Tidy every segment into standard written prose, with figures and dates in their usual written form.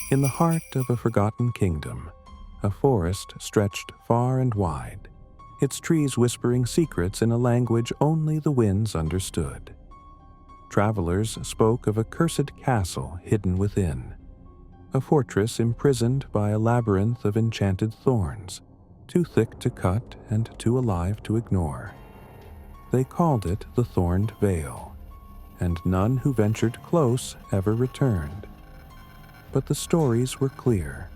In the heart of a forgotten kingdom, a forest stretched far and wide, its trees whispering secrets in a language only the winds understood. Travelers spoke of a cursed castle hidden within, a fortress imprisoned by a labyrinth of enchanted thorns, too thick to cut and too alive to ignore. They called it the Thorned Vale, and none who ventured close ever returned. But the stories were clear.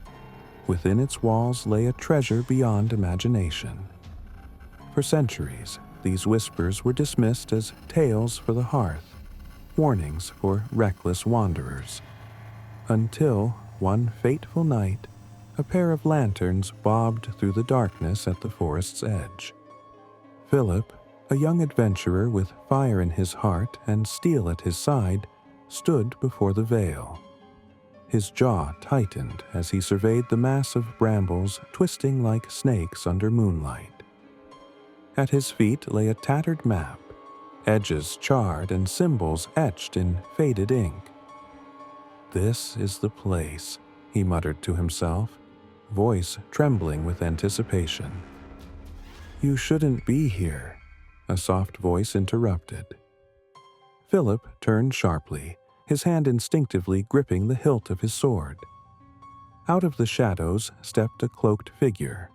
Within its walls lay a treasure beyond imagination. For centuries, these whispers were dismissed as tales for the hearth, warnings for reckless wanderers. Until, one fateful night, a pair of lanterns bobbed through the darkness at the forest's edge. Philip, a young adventurer with fire in his heart and steel at his side, stood before the veil. His jaw tightened as he surveyed the mass of brambles twisting like snakes under moonlight. At his feet lay a tattered map, edges charred and symbols etched in faded ink. "This is the place," he muttered to himself, voice trembling with anticipation. "You shouldn't be here," a soft voice interrupted. Philip turned sharply, his hand instinctively gripping the hilt of his sword. Out of the shadows stepped a cloaked figure.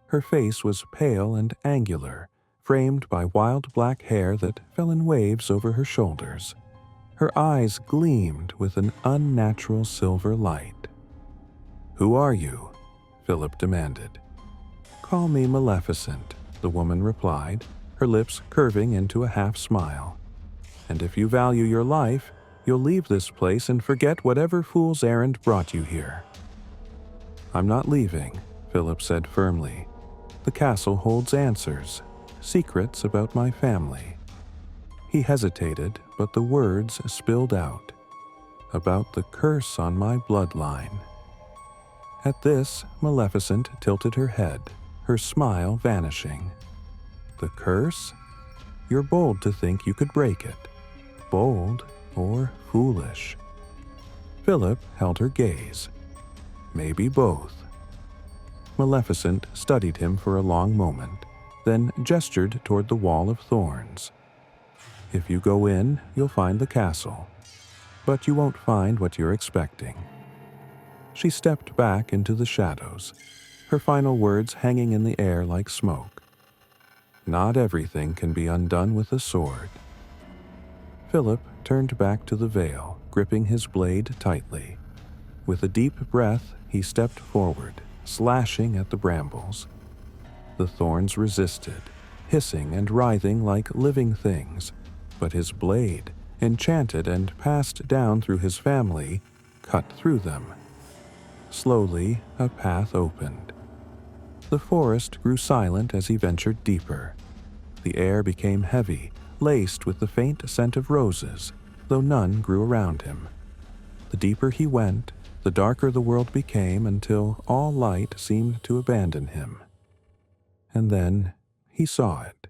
Her face was pale and angular, framed by wild black hair that fell in waves over her shoulders. Her eyes gleamed with an unnatural silver light. "Who are you?" Philip demanded. "Call me Maleficent," the woman replied, her lips curving into a half-smile. "And if you value your life, you'll leave this place and forget whatever fool's errand brought you here." "I'm not leaving," Philip said firmly. "The castle holds answers, secrets about my family." He hesitated, but the words spilled out. "About the curse on my bloodline." At this, Maleficent tilted her head, her smile vanishing. "The curse? You're bold to think you could break it. Bold or foolish." Philip held her gaze. "Maybe both." Maleficent studied him for a long moment, then gestured toward the wall of thorns. "If you go in, you'll find the castle, but you won't find what you're expecting." She stepped back into the shadows, her final words hanging in the air like smoke. "Not everything can be undone with a sword." Philip turned back to the veil, gripping his blade tightly. With a deep breath, he stepped forward, slashing at the brambles. The thorns resisted, hissing and writhing like living things, but his blade, enchanted and passed down through his family, cut through them. Slowly, a path opened. The forest grew silent as he ventured deeper. The air became heavy, laced with the faint scent of roses, though none grew around him. The deeper he went, the darker the world became until all light seemed to abandon him. And then he saw it.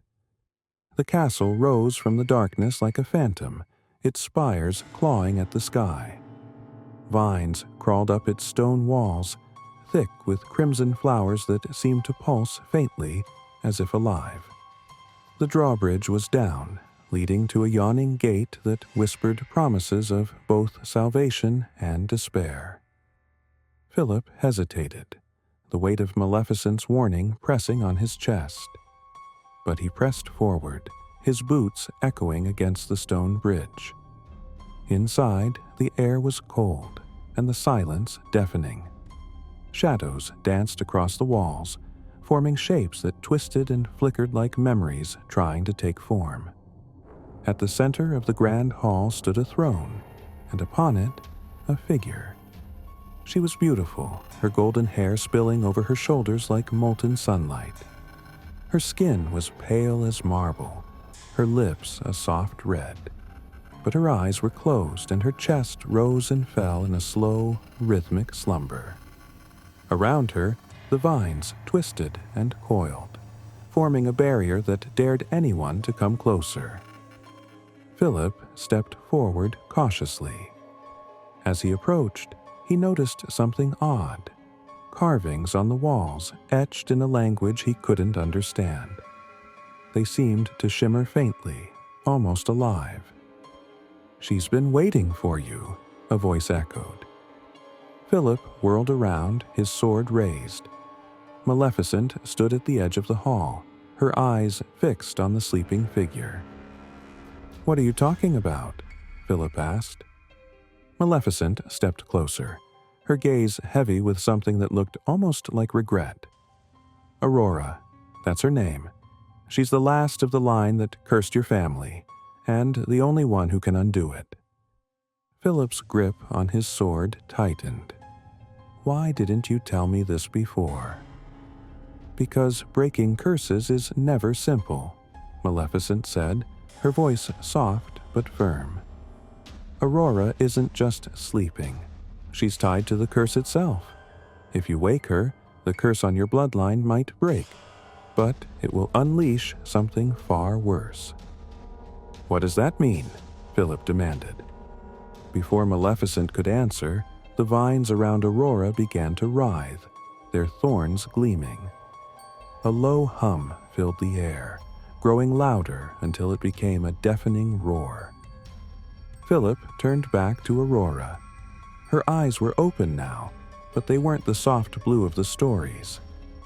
The castle rose from the darkness like a phantom, its spires clawing at the sky. Vines crawled up its stone walls, thick with crimson flowers that seemed to pulse faintly, as if alive. The drawbridge was down, leading to a yawning gate that whispered promises of both salvation and despair. Philip hesitated, the weight of Maleficent's warning pressing on his chest. But he pressed forward, his boots echoing against the stone bridge. Inside, the air was cold, and the silence deafening. Shadows danced across the walls, forming shapes that twisted and flickered like memories trying to take form. At the center of the grand hall stood a throne, and upon it, a figure. She was beautiful, her golden hair spilling over her shoulders like molten sunlight. Her skin was pale as marble, her lips a soft red. But her eyes were closed and her chest rose and fell in a slow, rhythmic slumber. Around her, the vines twisted and coiled, forming a barrier that dared anyone to come closer. Philip stepped forward cautiously. As he approached, he noticed something odd. Carvings on the walls, etched in a language he couldn't understand. They seemed to shimmer faintly, almost alive. "She's been waiting for you," a voice echoed. Philip whirled around, his sword raised. Maleficent stood at the edge of the hall, her eyes fixed on the sleeping figure. "What are you talking about?" Philip asked. Maleficent stepped closer, her gaze heavy with something that looked almost like regret. "Aurora, that's her name. She's the last of the line that cursed your family, and the only one who can undo it." Philip's grip on his sword tightened. "Why didn't you tell me this before?" "Because breaking curses is never simple," Maleficent said, her voice soft but firm. "Aurora isn't just sleeping. She's tied to the curse itself. If you wake her, the curse on your bloodline might break, but it will unleash something far worse." "What does that mean?" Philip demanded. Before Maleficent could answer, the vines around Aurora began to writhe, their thorns gleaming. A low hum filled the air, growing louder until it became a deafening roar. Philip turned back to Aurora. Her eyes were open now, but they weren't the soft blue of the stories.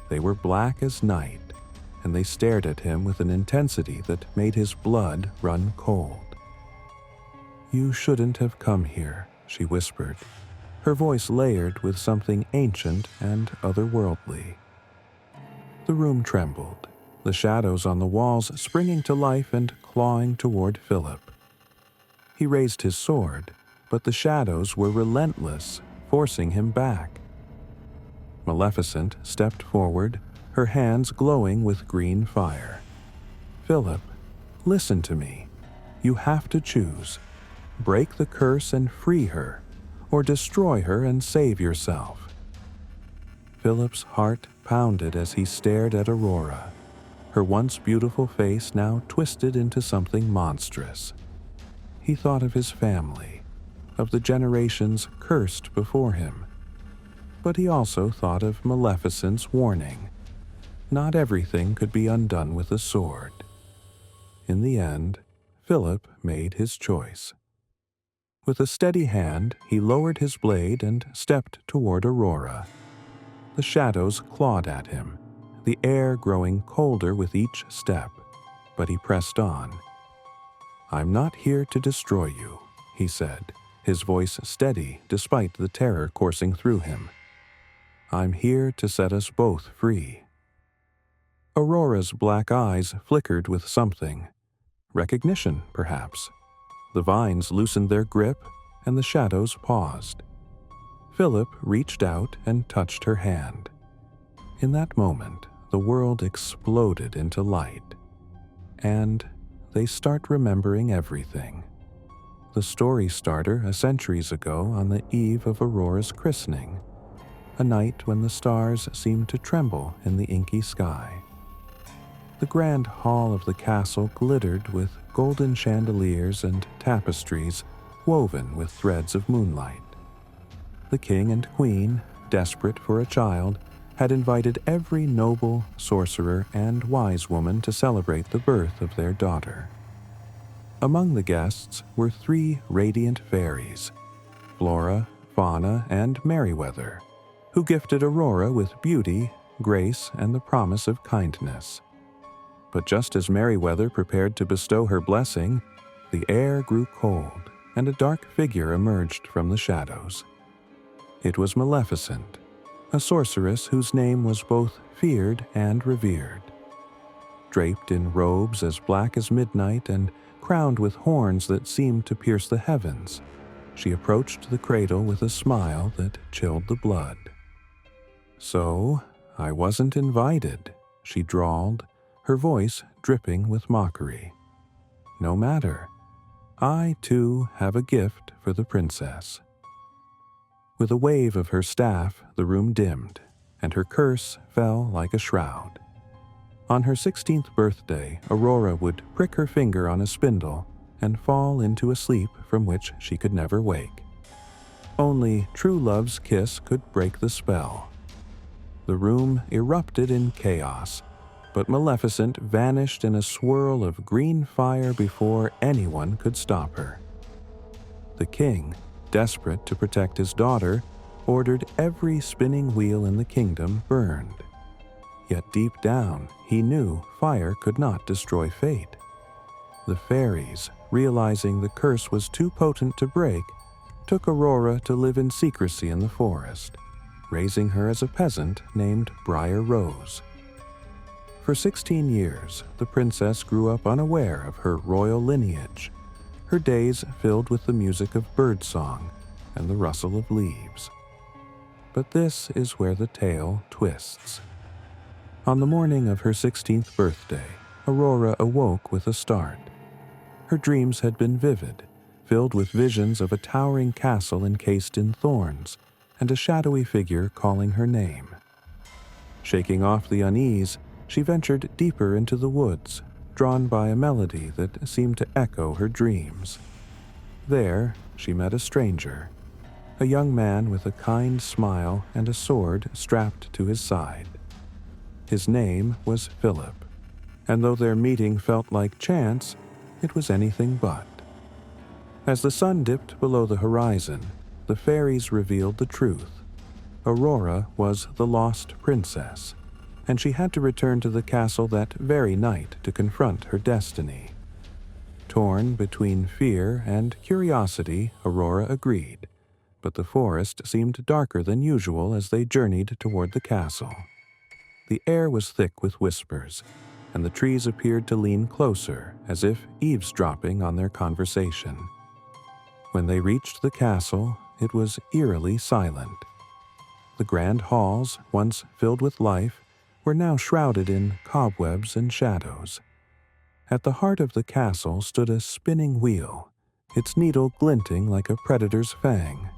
They were black as night, and they stared at him with an intensity that made his blood run cold. "You shouldn't have come here," she whispered, her voice layered with something ancient and otherworldly. The room trembled, the shadows on the walls springing to life and clawing toward Philip. He raised his sword, but the shadows were relentless, forcing him back. Maleficent stepped forward, her hands glowing with green fire. "Philip, listen to me. You have to choose. Break the curse and free her, or destroy her and save yourself." Philip's heart pounded as he stared at Aurora, her once beautiful face now twisted into something monstrous. He thought of his family, of the generations cursed before him. But he also thought of Maleficent's warning. Not everything could be undone with a sword. In the end, Philip made his choice. With a steady hand, he lowered his blade and stepped toward Aurora. The shadows clawed at him, the air growing colder with each step, but he pressed on. "I'm not here to destroy you," he said, his voice steady despite the terror coursing through him. "I'm here to set us both free." Aurora's black eyes flickered with something. Recognition, perhaps. The vines loosened their grip, and the shadows paused. Philip reached out and touched her hand. In that moment, the world exploded into light. And they start remembering everything. The story starter centuries ago on the eve of Aurora's christening, a night when the stars seemed to tremble in the inky sky. The grand hall of the castle glittered with golden chandeliers and tapestries woven with threads of moonlight. The king and queen, desperate for a child, had invited every noble, sorcerer, and wise woman to celebrate the birth of their daughter. Among the guests were 3 radiant fairies, Flora, Fauna, and Merryweather, who gifted Aurora with beauty, grace, and the promise of kindness. But just as Merryweather prepared to bestow her blessing, the air grew cold, and a dark figure emerged from the shadows. It was Maleficent, a sorceress whose name was both feared and revered. Draped in robes as black as midnight and crowned with horns that seemed to pierce the heavens, she approached the cradle with a smile that chilled the blood. "So, I wasn't invited," she drawled, her voice dripping with mockery. "No matter. I, too, have a gift for the princess." With a wave of her staff, the room dimmed, and her curse fell like a shroud. On her 16th birthday, Aurora would prick her finger on a spindle and fall into a sleep from which she could never wake. Only true love's kiss could break the spell. The room erupted in chaos, but Maleficent vanished in a swirl of green fire before anyone could stop her. The king, desperate to protect his daughter, ordered every spinning wheel in the kingdom burned. Yet deep down, he knew fire could not destroy fate. The fairies, realizing the curse was too potent to break, took Aurora to live in secrecy in the forest, raising her as a peasant named Briar Rose. For 16 years, the princess grew up unaware of her royal lineage, her days filled with the music of birdsong and the rustle of leaves. But this is where the tale twists. On the morning of her 16th birthday, Aurora awoke with a start. Her dreams had been vivid, filled with visions of a towering castle encased in thorns and a shadowy figure calling her name. Shaking off the unease, she ventured deeper into the woods, drawn by a melody that seemed to echo her dreams. There, she met a stranger, a young man with a kind smile and a sword strapped to his side. His name was Philip, and though their meeting felt like chance, it was anything but. As the sun dipped below the horizon, the fairies revealed the truth. Aurora was the lost princess, and she had to return to the castle that very night to confront her destiny. Torn between fear and curiosity, Aurora agreed, but the forest seemed darker than usual as they journeyed toward the castle. The air was thick with whispers, and the trees appeared to lean closer, as if eavesdropping on their conversation. When they reached the castle, it was eerily silent. The grand halls, once filled with life, were now shrouded in cobwebs and shadows. At the heart of the castle stood a spinning wheel, its needle glinting like a predator's fang.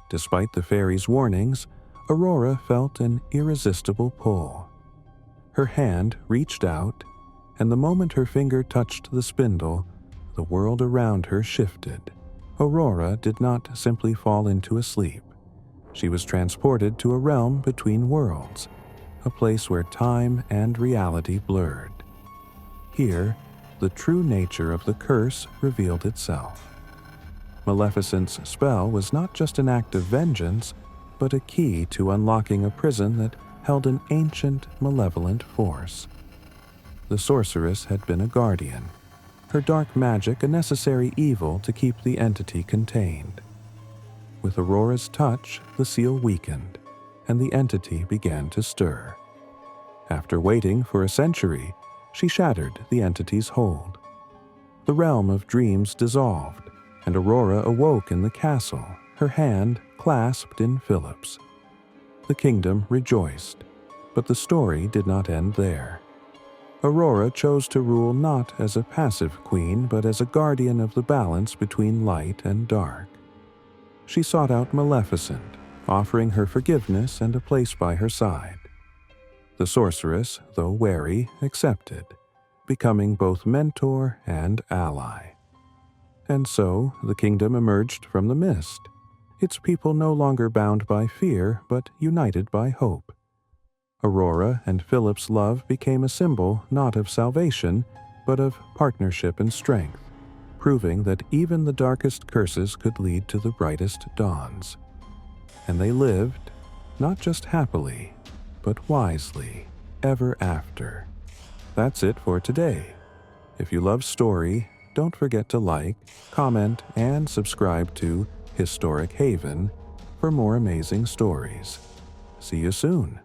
Despite the fairies' warnings, Aurora felt an irresistible pull. Her hand reached out, and the moment her finger touched the spindle, the world around her shifted. Aurora did not simply fall into a sleep. She was transported to a realm between worlds, a place where time and reality blurred. Here, the true nature of the curse revealed itself. Maleficent's spell was not just an act of vengeance, but a key to unlocking a prison that held an ancient, malevolent force. The sorceress had been a guardian, her dark magic a necessary evil to keep the entity contained. With Aurora's touch, the seal weakened, and the entity began to stir. After waiting for a century, she shattered the entity's hold. The realm of dreams dissolved, and Aurora awoke in the castle, her hand clasped in Philip's. The kingdom rejoiced, but the story did not end there. Aurora chose to rule not as a passive queen, but as a guardian of the balance between light and dark. She sought out Maleficent, offering her forgiveness and a place by her side. The sorceress, though wary, accepted, becoming both mentor and ally. And so the kingdom emerged from the mist, its people no longer bound by fear, but united by hope. Aurora and Philip's love became a symbol not of salvation, but of partnership and strength, proving that even the darkest curses could lead to the brightest dawns. And they lived, not just happily, but wisely, ever after. That's it for today. If you love story, don't forget to like, comment, and subscribe to Historic Haven for more amazing stories. See you soon.